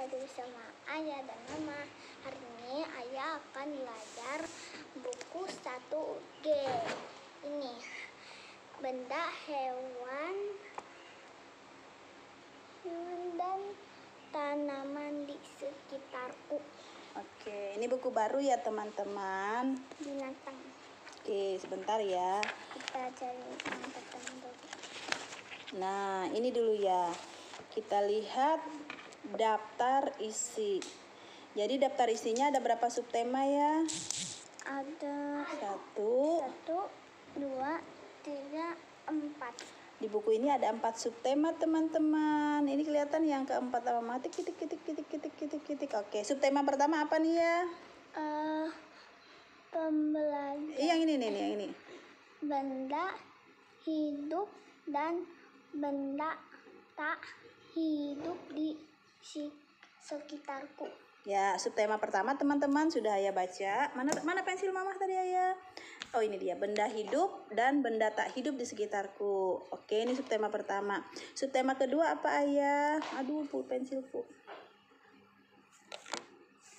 lagi bersama Ayah dan Mama. Hari ini Ayah akan belajar buku 1G. Ini benda hewan dan tanaman di sekitarku. Oke, ini buku baru ya teman-teman. Binatang. Oke, sebentar ya. Kita cari binatang dulu. Nah, ini dulu ya. Kita lihat daftar isi. Jadi daftar isinya ada berapa subtema ya? Ada 1, 1, 2, 3, 4. Di buku ini ada 4 subtema teman-teman. Ini kelihatan yang keempat apa mati kitik. Oke, subtema pertama apa nih ya? Pembelajaran. Yang ini nih, yang ini. Benda hidup dan benda tak hidup di sekitarku. Ya, subtema pertama teman-teman sudah Ayah baca. Mana pensil Mama tadi Ayah? Oh, ini dia, benda hidup dan benda tak hidup di sekitarku. Oke, ini subtema pertama. Subtema kedua apa Ayah? Aduh, pensilku.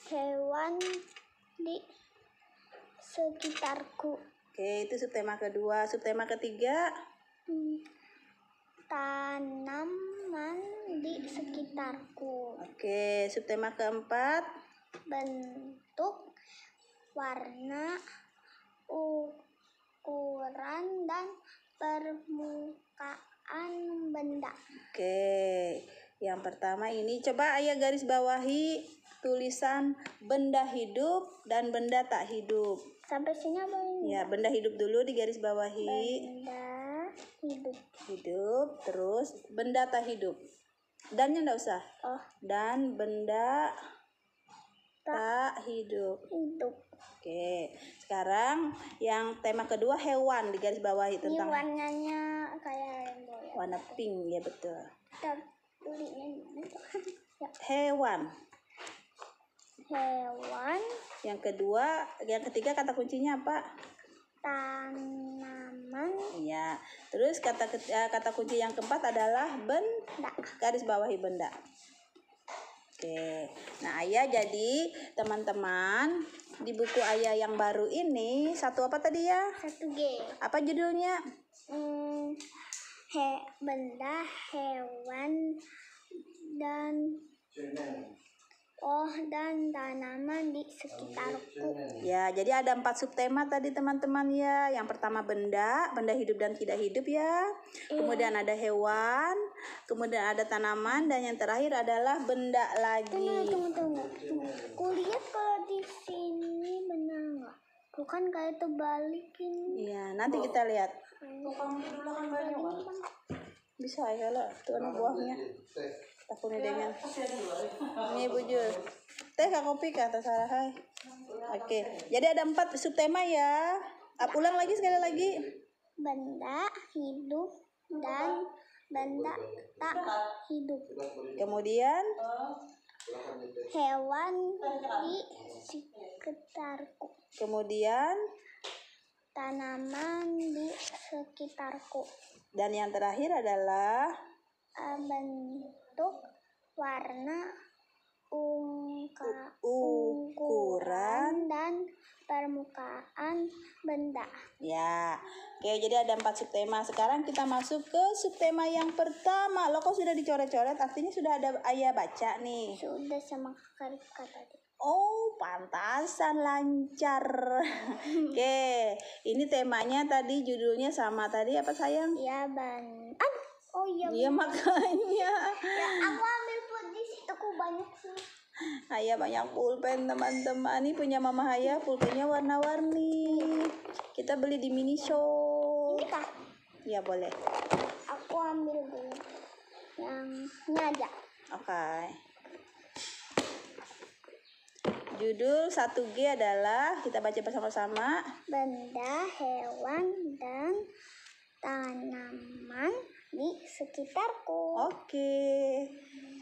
Hewan di sekitarku. Oke, itu subtema kedua. Subtema ketiga? Tanaman di sekitarku. Oke, subtema keempat? Bentuk, warna, ukuran, dan permukaan benda. Oke, yang pertama ini coba Ayah garis bawahi tulisan benda hidup dan benda tak hidup. Sampai sini apa ini? Ya, benda hidup dulu di garis bawahi. Benda hidup. Hidup, terus benda tak hidup. Dannya enggak usah. Oh, Dan benda tak hidup. hidup. Oke, sekarang yang tema kedua hewan di garis bawahi Ini tentang warnanya kayak rainbow ya. warna pink ya betul. Kita tulisnya gimana tuh? Ya. Hewan. Hewan, Yang ketiga kata kuncinya apa? tanaman, Iya. Terus kata kunci yang keempat adalah benda. Garis bawahi benda. Oke. Nah, Ayah jadi teman-teman di buku Ayah yang baru ini satu apa tadi ya? 1G. Apa judulnya? Benda, hewan, dan tanaman di sekitarku. Ya, jadi ada 4 subtema tadi teman-teman ya. Yang pertama benda hidup dan tidak hidup ya. Kemudian ada hewan, kemudian ada tanaman, dan yang terakhir adalah benda lagi. Tunggu. Kulihat kalau di sini benar nggak? Bukan kayak terbalikin. Iya, nanti kita lihat. Bisa ya lah, tuh buahnya. Takutnya dengan ini bujur. Teh kak kopi kak terserah hai. Oke, jadi ada 4 subtema ya. Ulang lagi sekali lagi. Benda hidup dan benda tak hidup. Kemudian Hewan di sekitarku. kemudian Tanaman di sekitarku. dan yang terakhir adalah Bentuk, warna, ukuran. dan permukaan benda. Ya. Oke, jadi ada 4 subtema. Sekarang kita masuk ke subtema yang pertama. Lo kok sudah dicoret-coret? Artinya sudah ada Ayah baca nih. Sudah sama kakak Rifka tadi. Oh, pantasan lancar. Oke, ini temanya tadi judulnya sama tadi apa sayang? Ya, oh iya. Iya makanya. Ya, aku ambil pun di situ aku banyak sih. Ayah banyak pulpen teman-teman. Ini punya Mama Ayah, pulpennya warna-warni. Kita beli di mini shop. Ini kah? Ya boleh. Aku ambil dulu yang ini aja. Oke. Judul 1G adalah, kita baca bersama-sama. Benda, hewan, dan tanaman di sekitarku. Oke.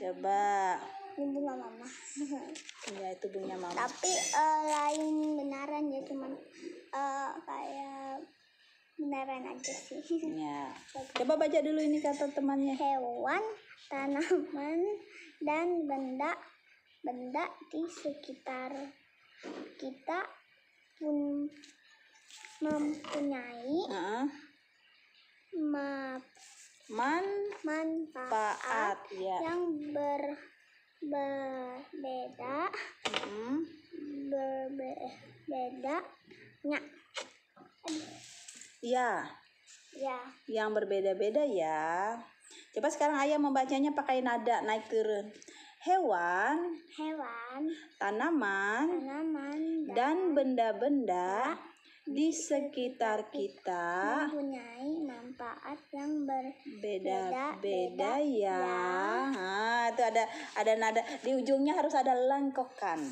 Coba. Ini bunga mama. Ya, itu punya Mama. Tapi lain benaran ya, cuman kayak beneran aja sih. Ya. Coba baca dulu ini kata temannya. Hewan, tanaman, dan benda benda di sekitar kita pun mempunyai manfaat ya. yang berbeda ya, ya, yang berbeda-beda ya. Coba sekarang ayah membacanya pakai nada naik turun. Hewan, tanaman, dan benda-benda di sekitar kita mempunyai manfaat yang berbeda-beda ya. Nah, itu ada nada di ujungnya, harus ada lengkokan.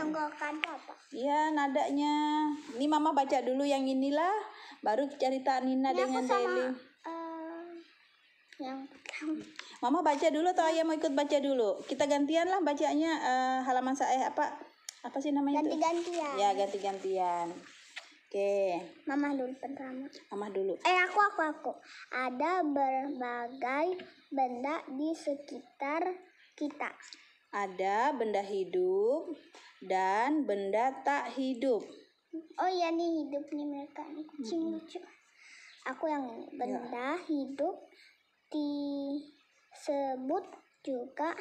Lengkokan apa? Ya, nadanya. Ini Mama baca dulu yang inilah, baru cerita Nina Ini dengan aku sama, Deli. yang Mama baca dulu atau ayah mau ikut baca dulu? Kita gantian lah bacanya, halaman saya apa sih namanya itu? ganti-gantian. Ya, ganti-gantian. Oke. Mama dulu pertama. Mama dulu. Aku. Ada berbagai benda di sekitar kita. Ada benda hidup dan benda tak hidup. Oh iya nih, hidup nih mereka nih, kucing lucu. Aku yang ini, benda hidup disebut juga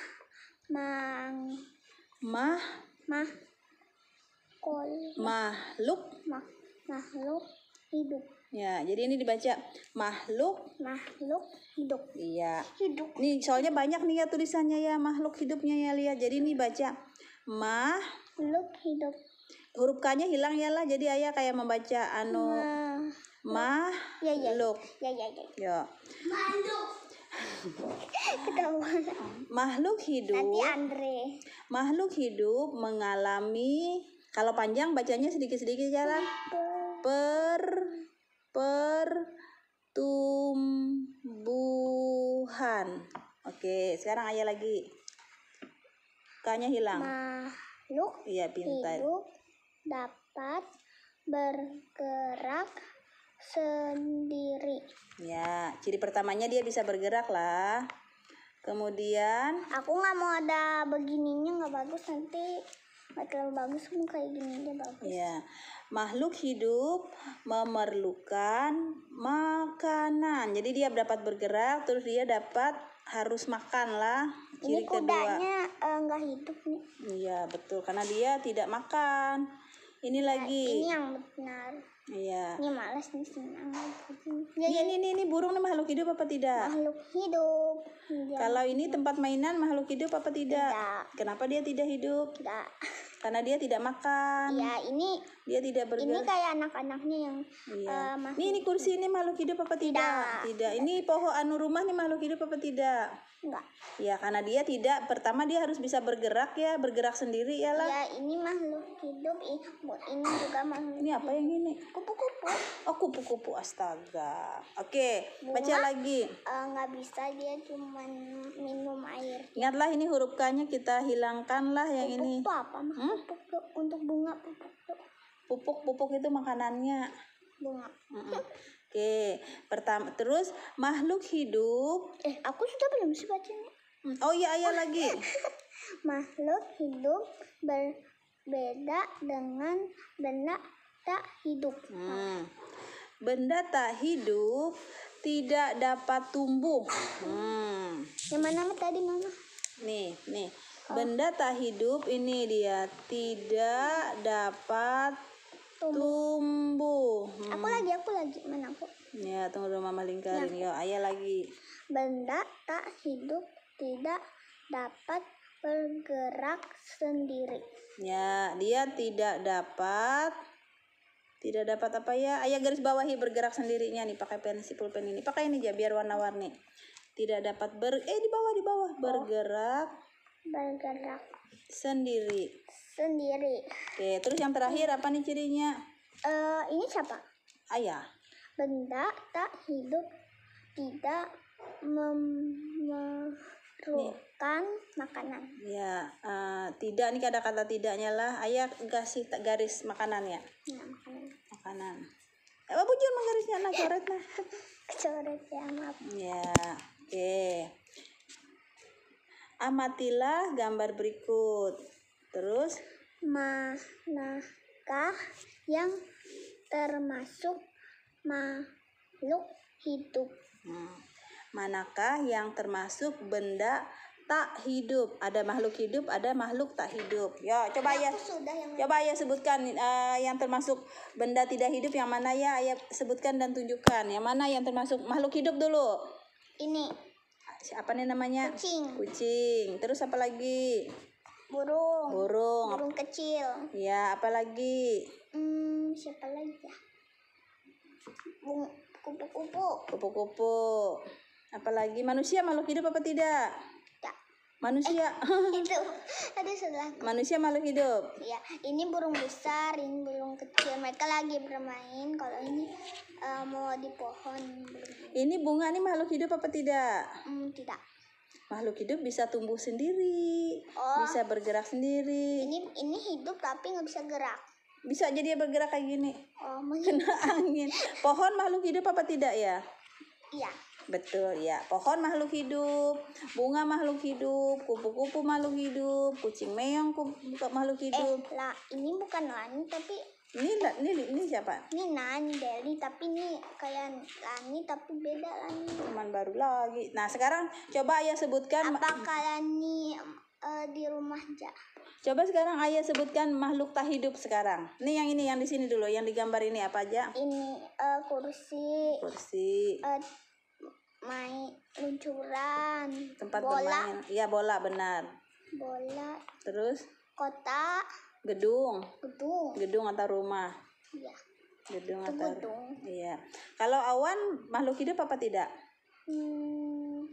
makhluk hidup. Ya, jadi ini dibaca makhluk hidup. Iya. Hidup. Nih soalnya banyak nih ya tulisannya ya, makhluk hidupnya ya, lihat. Jadi ini baca makhluk hidup. Huruf K-nya hilang ya lah. Jadi ayah kayak membaca makhluk. Ya. Makhluk hidup. Nanti Andre. Makhluk hidup mengalami, kalau panjang bacanya sedikit-sedikit jalan. Pertumbuhan. Oke, sekarang ayah lagi. K-nya hilang. Makhluk pintar. hidup dapat bergerak sendiri. Ya, ciri pertamanya dia bisa bergerak lah. Kemudian aku nggak mau ada begininya, nggak bagus, nanti nggak terlalu bagus, mau kayak gini aja bagus. Ya, makhluk hidup memerlukan makanan. Jadi dia dapat bergerak, terus dia harus makan lah. Ciri ini kudanya nggak hidup nih. Iya betul, karena dia tidak makan. Ini lagi. Ini yang benar. Iya. Ini malas nih senang. Ini burung nih makhluk hidup apa tidak? Makhluk hidup. Kalau ini tempat mainan makhluk hidup apa tidak? Kenapa dia tidak hidup? Tidak. Karena dia tidak makan. Ya, ini dia tidak bergerak. Ini kayak anak-anaknya yang ini kursi ini makhluk hidup apa tidak? Tidak. Ini pohon rumah nih makhluk hidup apa tidak? Enggak. Ya, karena dia tidak. Pertama dia harus bisa bergerak ya, bergerak sendiri ya lah. Ya, ini makhluk hidup. Ini juga makhluk. Ini apa yang ini? Kupu-kupu. Oh, kupu-kupu, astaga. Oke, baca lagi. Nggak bisa, dia cuma minum air. Ingatlah ini huruf K-nya kita hilangkan lah yang ini. Pupuk apa? Pupuk untuk bunga, Pupuk itu makanannya. Bunga. Oke, terus makhluk hidup. Aku sudah belum sih bacanya. Oh iya, ayah lagi. Makhluk hidup berbeda dengan benda tak hidup. Benda tak hidup tidak dapat tumbuh. Yang mana tadi Mama? Nih. Benda tak hidup ini dia tidak dapat tumbuh. Aku lagi. Mana aku? Ya, tunggu dulu Mama lingkarin. Yo, ayah lagi. Benda tak hidup tidak dapat bergerak sendiri. Ya, dia tidak dapat apa ya? Ayah garis bawahi bergerak sendirinya nih, pakai pulpen ini. Pakai ini aja biar warna-warni. Tidak dapat di bawah bergerak sendiri. Oke, terus yang terakhir apa nih cirinya? Ini siapa? Ayah. Benda tak hidup tidak memerlukan makanan. Ya, tidak nih ada kata tidaknya lah. Ayah kasih garis makanan ya. Makanan. Apa bujur menggarisnya nah coret nah. Coret ya, maaf. Ya, oke. Amatilah gambar berikut. Terus manakah yang termasuk makhluk hidup? Manakah yang termasuk benda tak hidup? Ada makhluk hidup, ada makhluk tak hidup. Ya, coba ya. Coba ya sebutkan yang termasuk benda tidak hidup yang mana ya? Ayah sebutkan dan tunjukkan. Yang mana yang termasuk makhluk hidup dulu? Ini. Siapa nih namanya? Kucing. Kucing. Terus apa lagi? Burung. Burung. Burung kecil. Ya, apa lagi? Siapa lagi ya? Kupu-kupu. Kupu-kupu. Apalagi manusia makhluk hidup apa tidak? Ya. Manusia. Itu ada salah. Manusia makhluk hidup. Ya, ini burung besar, ini burung kecil. Mereka lagi bermain. Kalau ini mau di pohon. Ini bunga nih makhluk hidup apa tidak? Tidak. Makhluk hidup bisa tumbuh sendiri, bisa bergerak sendiri. Ini hidup tapi nggak bisa gerak. Bisa jadi dia bergerak kayak gini. Mungkin. Kena angin. Pohon makhluk hidup apa tidak ya? Iya. Betul ya. Pohon makhluk hidup, bunga makhluk hidup, kupu-kupu makhluk hidup, kucing meong makhluk hidup. Lah, ini bukan Lani tapi ini siapa? ini Nani Deli, tapi ini kayak Lani tapi beda Lani. Teman baru lagi. Nah, sekarang coba Ayah sebutkan. Apakah Lani di rumah aja? Coba sekarang Ayah sebutkan makhluk tak hidup sekarang. Ini yang di sini dulu, yang digambar ini apa aja? Ini kursi. Kursi. Main luncuran. Tempat bola. bermain. Iya, bola benar. Bola. Terus? Kotak. Gedung. Gedung atau rumah. Iya. Gedung itu atau gedung. Iya. Kalau awan makhluk hidup apa tidak?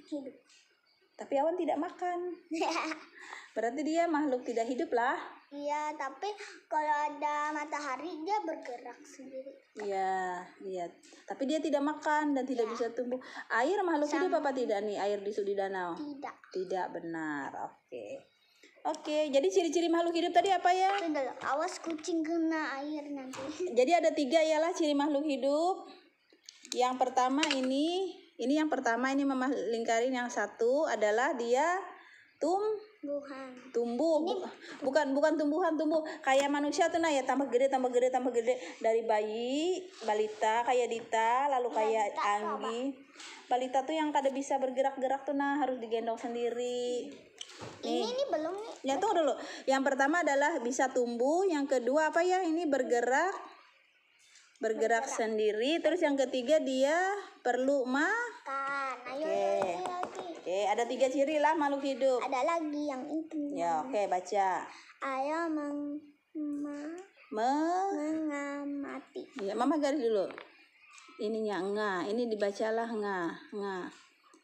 Hidup. Tapi awan tidak makan. Berarti dia makhluk tidak hidup lah. Iya, tapi kalau ada matahari dia bergerak sendiri. Iya. Tapi dia tidak makan dan tidak bisa tumbuh. Air makhluk hidup apa tidak nih? Air di danau? Tidak. Tidak, benar. Oke, jadi ciri-ciri makhluk hidup tadi apa ya? Awas kucing kena air nanti. Jadi ada 3 ialah ciri makhluk hidup. Yang pertama ini yang pertama ini Mama lingkarin. Yang satu adalah dia tumbuh. Bukan tumbuhan, tumbuh kayak manusia tuh ya, tambah gede dari bayi, balita kayak Dita, lalu kayak Anggi. Balita tuh yang kada bisa bergerak-gerak tuh harus digendong sendiri. Ini belum nih. Ya tunggu dulu. Yang pertama adalah bisa tumbuh, yang kedua apa ya? Ini bergerak sendiri. Terus yang ketiga dia perlu makan. Ayo. Oke, ada 3 ciri lah makhluk hidup. Ada lagi yang itu. Ya, oke, baca. Ayo mengamati. Ya, Mama garis dulu. Ininya nga, ini dibacalah nga.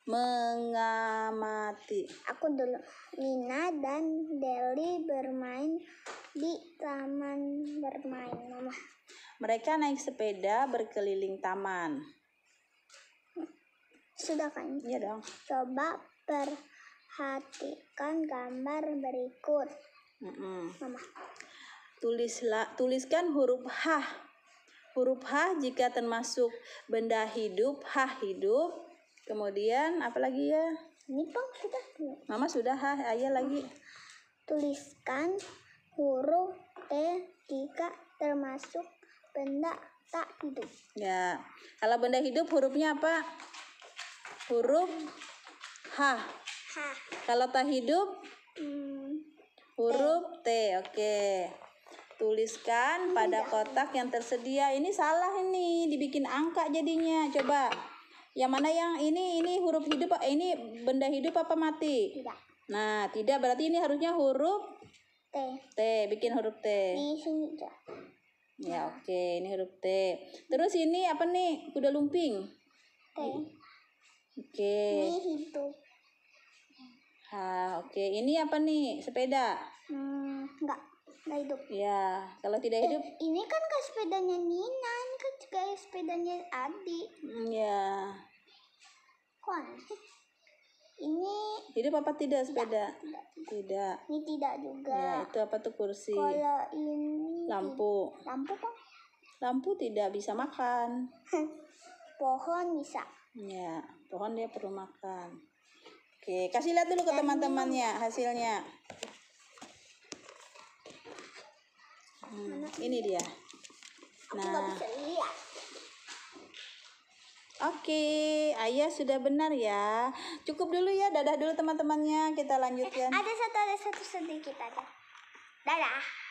Mengamati. Aku dulu. Nina dan Deli bermain di taman bermain, Mama. Mereka naik sepeda berkeliling taman. Sudah kan? Iya dong. Coba perhatikan gambar berikut. Mama. Tuliskan huruf H. Huruf H jika termasuk benda hidup, H hidup. Kemudian apa lagi ya? Ini Bang sudah. Mama sudah, Ayah lagi. Tuliskan huruf T jika termasuk benda tak hidup. Ya, kalau benda hidup hurufnya apa? Huruf H. Kalau tak hidup huruf T. Oke. Tuliskan pada kotak yang tersedia. Ini salah ini, dibikin angka jadinya. Coba. Yang mana yang ini huruf hidup, ini benda hidup apa mati? Tidak. Nah, tidak, berarti ini harusnya huruf T. Bikin huruf T. Di sini aja. Ya, oke, ini huruf T. Terus ini apa nih? Kuda lumping. T. Oke. Ini hidup. Oke. Ini apa nih? Sepeda. Enggak hidup. Ya, kalau tidak hidup. Ini kan kayak sepedanya Nina, ini kan kayak sepedanya Adi. Ya. Kok aneh? Ini hidup apa tidak sepeda? Tidak. Ini tidak juga. Ya, itu apa tuh kursi? Kalau ini lampu. Lampu kok? Lampu tidak bisa makan. Pohon bisa. Ya, pohon dia perlu makan. Oke, kasih lihat dulu ke teman-temannya hasilnya. Ini dia. Aku nggak bisa lihat. Oke, Ayah sudah benar ya. Cukup dulu ya, dadah dulu teman-temannya. Kita lanjutkan. Ada satu sedikit aja. Dadah.